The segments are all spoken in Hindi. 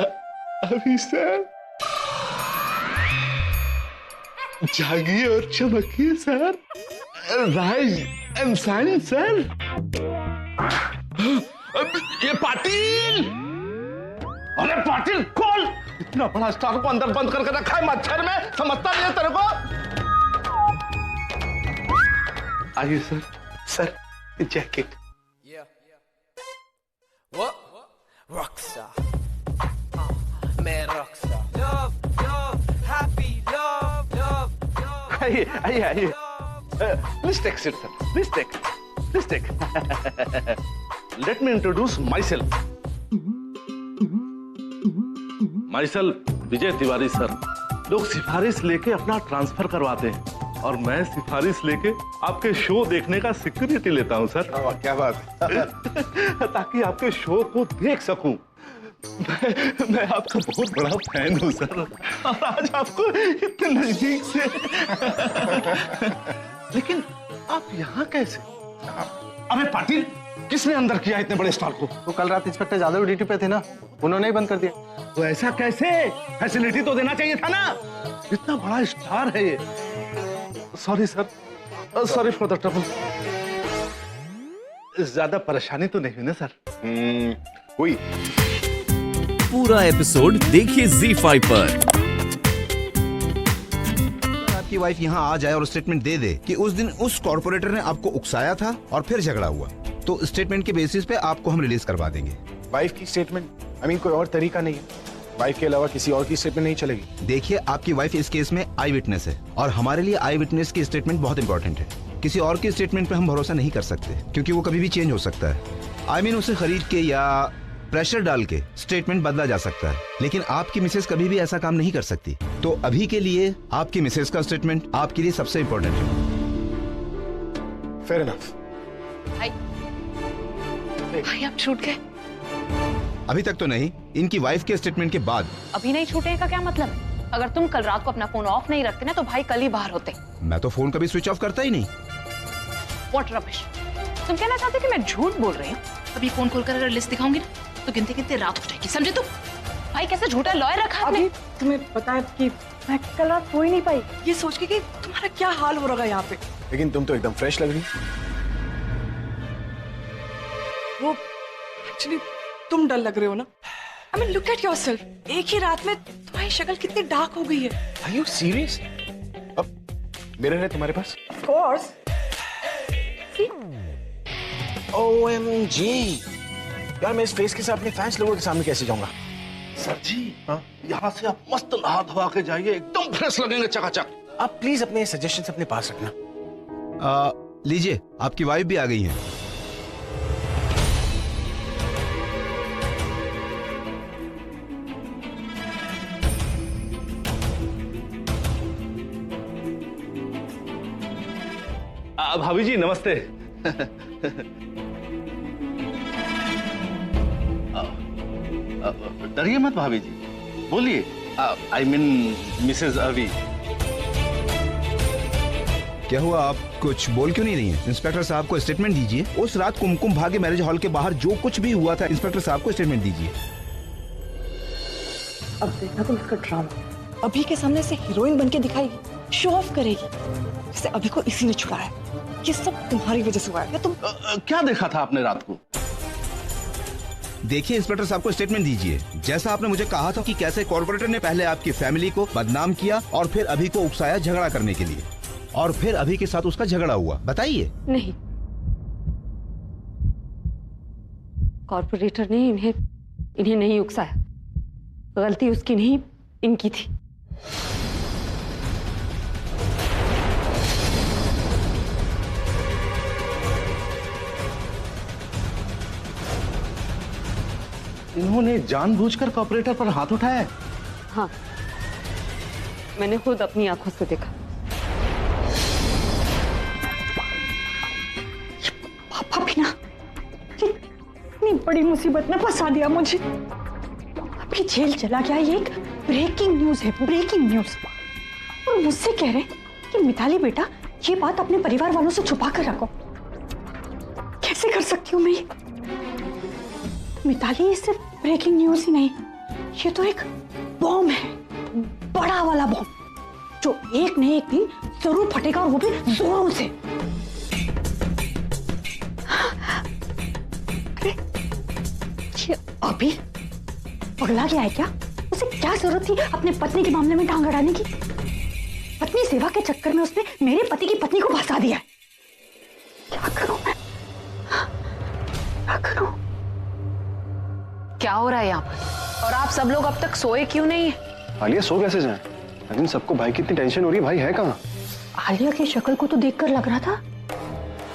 अभी सर जागिए और चमकिए sir. Rise and shine sir. ये पाटिल, अरे पाटिल खोल, इतना बड़ा स्टार को अंदर बंद करके रखा है मच्छर में, समझता नहीं है तेरे को? आइए सर। Sir jacket. आइए आइए आइए। Please take seat, sir. Please take. Please take. Let me introduce myself. Myself Vijay Tiwari sir. लोग सिफारिश लेके अपना ट्रांसफर करवाते हैं और मैं सिफारिश लेके आपके शो देखने का सिक्योरिटी लेता हूं सर। क्या बात है। ताकि आपके शो को देख सकूं। मैं आपका बहुत बड़ा फैन हूं सर और आज आपको इतने नजदीक से। लेकिन आप यहाँ कैसे? अबे पाटिल, किसने अंदर किया इतने बड़े स्टार को? तो कल रात इंस्पेक्टर यादव ड्यूटी पे थे ना, उन्होंने ही बंद कर दिया। तो ऐसा कैसे? फैसिलिटी तो देना चाहिए था ना, इतना बड़ा स्टार है ये। Sorry sir, sorry for the trouble. ज्यादा परेशानी तो नहीं हुई ना सर? हुई। पूरा एपिसोड देखिए ZEE5 पर। आपकी वाइफ यहाँ आ जाए और स्टेटमेंट दे दे कि उस दिन उस कॉर्पोरेटर ने आपको उकसाया था और फिर झगड़ा हुआ, तो स्टेटमेंट के बेसिस पे आपको हम रिलीज करवा देंगे। वाइफ की स्टेटमेंट, कोई और तरीका नहीं है? वाइफ के अलावा किसी और की स्टेटमेंट नहीं चलेगी? देखिए, आपकी वाइफ इस केस में आई विटनेस है और हमारे लिए आई विटनेस की स्टेटमेंट बहुत इंपॉर्टेंट है। किसी और की स्टेटमेंट पे हम भरोसा नहीं कर सकते क्योंकि वो कभी भी चेंज हो सकता है। उसे खरीद के या प्रेशर डाल के स्टेटमेंट बदला जा सकता है, लेकिन आपकी मिसेस कभी भी ऐसा काम नहीं कर सकती। तो अभी के लिए आपकी मिसेस का स्टेटमेंट आपके लिए सबसे इंपॉर्टेंट है। Fair enough. भाई आप छूट गए? अभी तक तो नहीं, इनकी वाइफ के स्टेटमेंट के बाद। अभी नहीं छूटने का क्या मतलब? अगर तुम कल रात को अपना फोन ऑफ नहीं रखते ना तो भाई कल ही बाहर होते। मैं तो फोन कभी स्विच ऑफ करता ही नहीं। What rubbish. तुम कहना चाहते कि मैं झूठ बोल रही हूँ? अभी फोन खोलकर अगर लिस्ट दिखाऊंगी ना तो गिनते गिनते रात हो जाएगी, समझे तुम? भाई कैसे झूठा लॉयर रखा आपने? तुम्हें पता है कि मैं कल रात सो ही नहीं पाई, ये सोच के कि तुम्हारा क्या हाल हो रहा है यहाँ पे। लेकिन तुम तो एकदम फ्रेश लग रही। वो एक्चुअली तुम डल लग रहे हो ना। Look at yourself. एक ही रात में तुम्हारी शक्ल कितनी डार्क हो गई है। Are you serious? अब मिरर है तुम्हारे पास? Of course. OMG! यार मैं इस फेस के साथ अपने फैंस लोगों के सामने कैसे जाऊंगा? सर जी, यहाँ से आप मस्त नहा धोआ के जाइए, एकदम फ्रेश लगेंगे चकाचक। आप प्लीज अपने सजेशंस अपने पास रखना। लीजिए, आपकी वाइफ भी आ गई है। भाभी जी नमस्ते। डरिए मत भाभी जी, बोलिए। आई मीन मिसेज अवी। क्या हुआ, आप कुछ बोल क्यों नहीं रही हैं? इंस्पेक्टर साहब को स्टेटमेंट दीजिए। उस रात कुमकुम भाग्य मैरिज हॉल के बाहर जो कुछ भी हुआ था, इंस्पेक्टर साहब को स्टेटमेंट दीजिए। अब देखना तुम इसका ड्रामा। अभी के सामने से हीरोइन बनके दिखाएगी, शो ऑफ करेगी। जैसे अभी को इसी ने छुड़ाया। ये सब तुम्हारी वजह से हुआ है। तुम क्या देखा था आपने रात को? देखिए, इंस्पेक्टर साहब को स्टेटमेंट दीजिए। जैसा आपने मुझे कहा था कि कैसे कॉर्पोरेटर ने पहले आपकी फैमिली को बदनाम किया और फिर अभी को उकसाया झगड़ा करने के लिए, और फिर अभी के साथ उसका झगड़ा हुआ। बताइए। नहीं, कॉर्पोरेटर ने इन्हें नहीं उकसाया। गलती उसकी नहीं, इनकी थी। इन्होंने जानबूझकर कॉर्पोरेटर पर हाथ उठाया है? हाँ, मैंने खुद अपनी आंखों से देखा। पापा भी ना इतनी बड़ी मुसीबत में फंसा दिया मुझे। अभी जेल चला गया। ये एक ब्रेकिंग न्यूज है, ब्रेकिंग न्यूज। और मुझसे कह रहे कि मिताली बेटा ये बात अपने परिवार वालों से छुपा कर रखो। कैसे कर सकती हूँ मैं? मिताली ये सिर्फ ब्रेकिंग न्यूज ही नहीं, ये तो एक बॉम्ब है, बड़ा वाला बॉम्ब, जो एक न एक दिन जरूर फटेगा, और वो भी जोरों से। अरे ये अभी पगला गया है क्या? उसे क्या जरूरत थी अपने पत्नी के मामले में टांग अड़ाने की? पत्नी सेवा के चक्कर में उसने मेरे पति की पत्नी को फंसा दिया है। क्या करूं मैं? क्या करूं? क्या हो रहा है यहाँ पर? और आप सब लोग अब तक सोए क्यों नहीं है? आलिया सो कैसे जाए? लेकिन सबको भाई की इतनी टेंशन हो रही है, भाई है कहाँ? आलिया की शक्ल को तो देखकर लग रहा था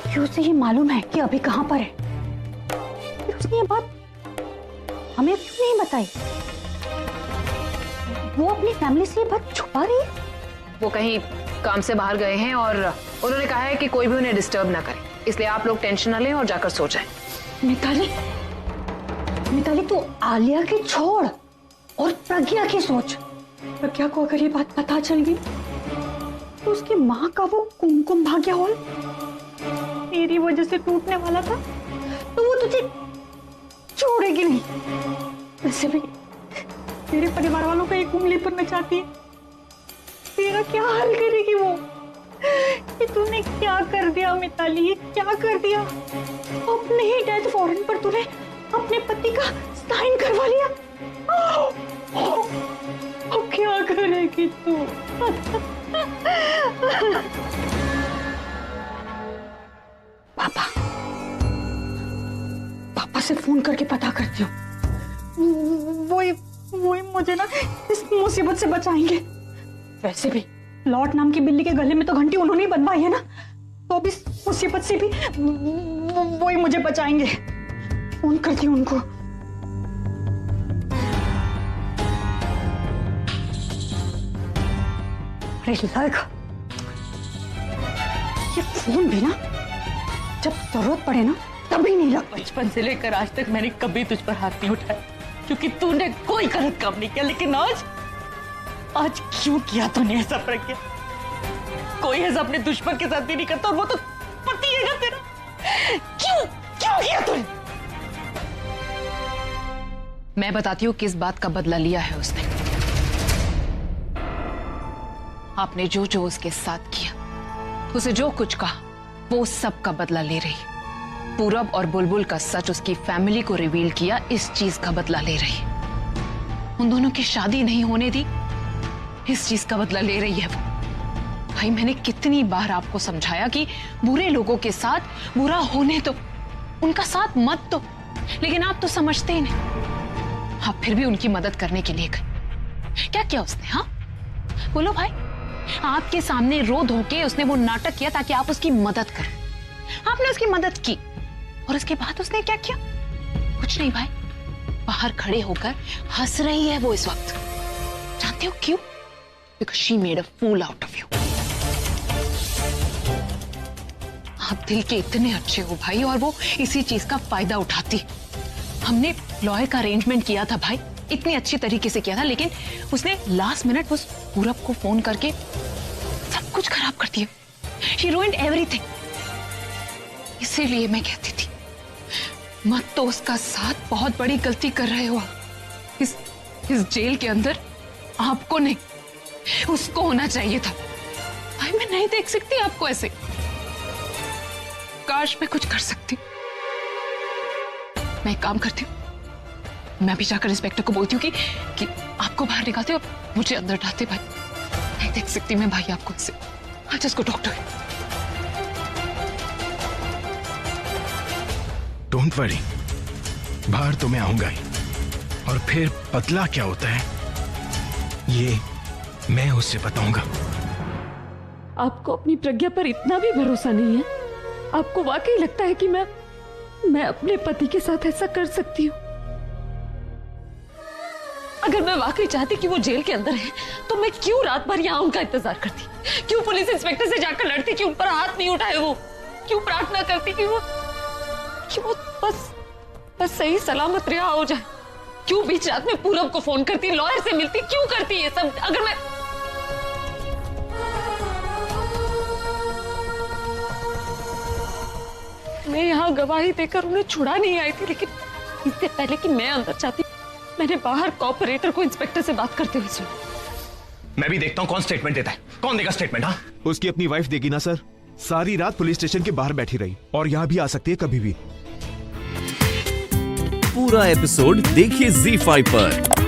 कि उसे ये मालूम है कि अभी कहां पर है, फिर उसने ये बात हमें क्यों नहीं बताई? वो अपनी फैमिली से ये बात छुपा रही है। वो कहीं काम से बाहर गए हैं और उन्होंने कहा है कि कोई भी उन्हें डिस्टर्ब ना करे, इसलिए आप लोग टेंशन ना लें और जाकर सो जाएं। मिताली, मिताली तू आलिया की छोड़ और प्रज्ञा की सोच। प्रज्ञा को अगर ये बात पता चल गई तो उसकी माँ का वो कुमकुम भाग्य हॉल तेरी वजह से टूटने वाला था, तो वो तुझे छोड़ेगी नहीं। वैसे भी तेरे परिवार वालों का एक उंगली पर नचाती है, तेरा क्या हाल करेगी वो? ये तूने क्या कर दिया मिताली, ये क्या कर दिया? अपने ही डेथ वारंट पर तूने अपने पति का साइन करवा लिया। अब क्या करेगी तू? पापा, पापा से फोन करके पता करती हूँ, वही मुझे ना इस मुसीबत से बचाएंगे। वैसे भी लॉर्ड नाम की बिल्ली के गले में तो घंटी उन्होंने ही बनवाई है ना, तो अब इस मुसीबत से भी वही मुझे बचाएंगे। फोन करती हूँ उनको। अरे लग, ये फोन भी ना जब जरूरत पड़े ना तभी नहीं लग। बचपन से लेकर आज तक मैंने कभी तुझ पर हाथ नहीं उठाया क्योंकि तूने कोई गलत काम नहीं किया, लेकिन आज क्यों किया तूने ऐसा? प्रज्ञा, कोई ऐसा अपने दुश्मन के साथ भी नहीं करता, और वो तो पति है तेरा। क्यों किया तूने? मैं बताती हूँ किस बात का बदला लिया है उसने। आपने जो जो उसके साथ किया, उसे जो कुछ कहा, वो सब का बदला ले रही। पूरब और बुलबुल का सच उसकी फैमिली को रिवील किया, इस चीज का बदला ले रही। उन दोनों की शादी नहीं होने दी, इस चीज का बदला ले रही है वो। भाई मैंने कितनी बार आपको समझाया कि बुरे लोगों के साथ बुरा होने दो, उनका साथ मत दो, लेकिन आप तो समझते ही नहीं। आप फिर भी उनकी मदद करने के लिए गए। क्या किया उसने? हाँ बोलो भाई, आपके सामने रो धो के उसने वो नाटक किया ताकि आप उसकी मदद करो। आपने उसकी मदद की और उसके बाद उसने क्या किया? कुछ नहीं भाई, बाहर खड़े होकर हंस रही है वो इस वक्त। जानते हो क्यों? Because she made a fool out of you. आप दिल के इतने अच्छे हो भाई, और वो इसी चीज का फायदा उठाती। हमने लॉयर का अरेंजमेंट किया था भाई, इतनी अच्छी तरीके से किया था, लेकिन उसने लास्ट मिनट उस पूरब को फोन करके सब कुछ खराब कर दिया। She ruined everything. इसीलिए मैं कहती थी मत तो उसका साथ, बहुत बड़ी गलती कर रहे हो। इस जेल के अंदर आपको नहीं, उसको होना चाहिए था। भाई मैं नहीं देख सकती आपको ऐसे। काश मैं कुछ कर सकती। मैं एक काम करती हूँ, मैं भी जाकर इंस्पेक्टर को बोलती हूँ कि आपको बाहर निकालते और मुझे अंदर डालते। भाई नहीं देख सकती मैं भाई आपको ऐसे। आज इसको डॉक्टर। डोंट वरी, बाहर तो मैं आऊंगा ही, और फिर बदला क्या होता है ये मैं उससे बताऊंगा। आपको अपनी प्रज्ञा पर इतना भी भरोसा नहीं है? आपको वाकई लगता है कि मैं अपने पति के साथ ऐसा कर सकती हूँ? अगर मैं वाकई चाहती कि वो जेल के अंदर है, तो मैं क्यों रात भर यहाँ उनका इंतजार करती? क्यों पुलिस इंस्पेक्टर से जाकर लड़ती कि उन पर हाथ नहीं उठाए? वो क्यों प्रार्थना करती कि वो बस सही सलामत रिहा हो जाए? क्यों बीच रात में पूरब को फोन करती, लॉयर से मिलती? क्यों करती ये सब? अगर मैं यहाँ गवाही देकर उन्हें छुड़ा नहीं आई थी, लेकिन इससे पहले कि मैं अंदर जाती, मैंने बाहर कॉपरेटर को इंस्पेक्टर से बात करते हुए सुना। मैं भी देखता हूँ कौन स्टेटमेंट देता है। कौन देगा स्टेटमेंट? हाँ, उसकी अपनी वाइफ देगी ना सर। सारी रात पुलिस स्टेशन के बाहर बैठी रही और यहाँ भी आ सकती है कभी भी। पूरा एपिसोड देखिए ZEE5 पर।